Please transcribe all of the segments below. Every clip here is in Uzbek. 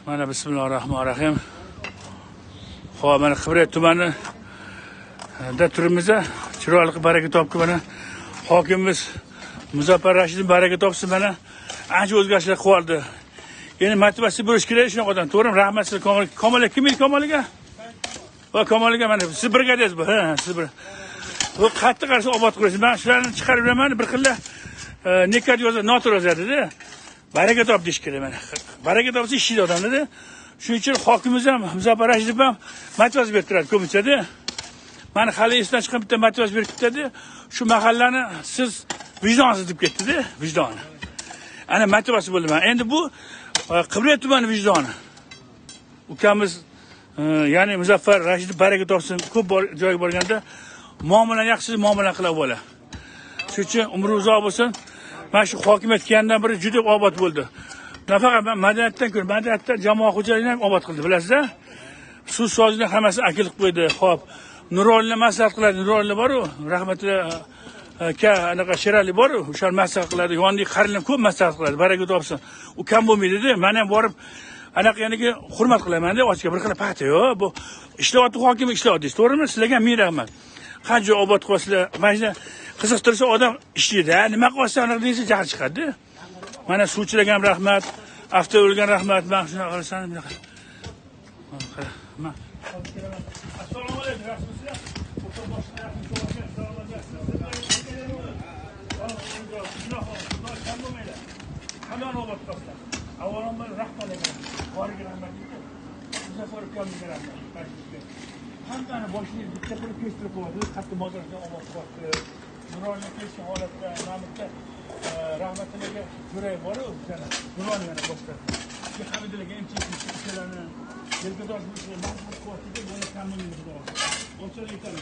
Mana bismillahirrahmanirrahim. Xo'p, mana Qibray tumani da turimiz. Chiroyli baraka topib mana hokimimiz Muzaffar Rashidov baraka topsin, mana ancha o'zgarishlar qildi. Endi motivatsiya bo'lish kerak shunaqa odam. To'g'rimi? Rahmat sizga. Komilga kim edi Komilga? Va Komilga mana siz brigadasiz bu. Ha, siz bir. Bu qattiq qarshi obod qilasiz. Men shularni chiqarib beraman, bir xilla nekat yozadi, noto'g'ri yozadi-da. Baraka top deyish kerak mana. Baraka topsa ishlaydi odamlar-da. Shuning uchun hokimimiz ham Muzaffar Rashidov ham motivatsiya berib turadi ko'pincha-da. Mana hali esdan chiqqan bitta motivatsiya berib ketdi. Shu mahallani siz vijdonsiz deb ketdi-da, vijdoni. Ana motivatsiya bo'ldi mana. Endi bu Qibray tumani vijdoni. Ukamiz ya'ni Muzaffar Rashidov baraka topsin, ko'p joyga borganda muomalani yaxshi muomala qilib bo'la. Shuning uchun umri uzoq bo'lsin. Mana shu hokimiyat kelgandan beri juda obod bo'ldi. Nafaqat madaniyatdan ko'ra, madaniyatda jamoat xo'jaligini ham obod qildi, bilasizlar? Suv sozini hammasi akil qilib qo'ydi. Xo'p, Nurolni maslahat qiladi. Nurolni bor-ku, rahmatli aka anaqa Sherali bor-ku, o'sha maslahat qiladi. Yonidagi qarilar ko'p maslahat qiladi. Baraka topsin. U kam bo'lmaydi-da. Men ham borib anaqa yaniga hurmat qilaman-da, ochga bir xil paxta yo'q. Bu ishlayotdi hokim ishlayotdi, to'g'rimi? Sizlarga ham ming rahmat. Qancha obod qilasizlar. Mana qiziqtirsa odam ishlaydi. Nima qilsa anaqa deysa jahl chiqadi. Mana suvchilarga ham rahmat, avto o'lgan rahmat. Men shunaqa qilasan, bunaqa. Assalomu alaykum, yaxshimisizlar? Qanday obod qilasizlar? Avvalambor rahmat aytaman. Boriga rahmat aytaman. Muzaffar ukamga rahmat. Hammani boshini bitta qilib kestirib qo'ydi. Hatto bozorga obod qildi. Nurolni keskin holatda, Mamutda rahmatliga Juray bor-ku, o'shani. Nurolni yana boshqa. Hamidillaga MTSlarni yelkadosh bo'lsa, mahsus qo'ydi, buni kamini qildi. O'chirib yetadi.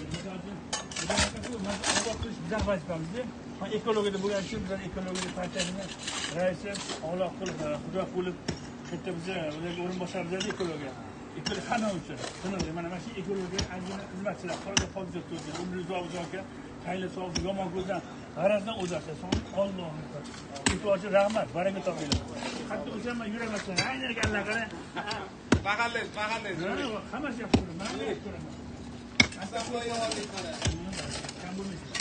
Obod qilish bizning vazifamizda. Men ekologiyada bo'lgan uchun biz ekologiya partiyasining raisi Alloh qilib, Xudo bo'lib katta bizga o'rinbosarimiz ekologiya. Ekologiya hamma uchun. Shuni mana shu ekologiya ozgina xizmatchilar qoldi hozir turdi. Umri uzoq-uzoqga tayinli sog'liq yomon ko'zdan g'arazdan o'zarsa, Alloh uchun rahmat, baraka topinglar. Hatto o'shaman yuramasdan, aynan allaqara Bag'allaysiz. hammasi yaxshi ko'raman. Men yaxshi ko'raman. Asablar yo'q qara. Kam bo'lmaydi.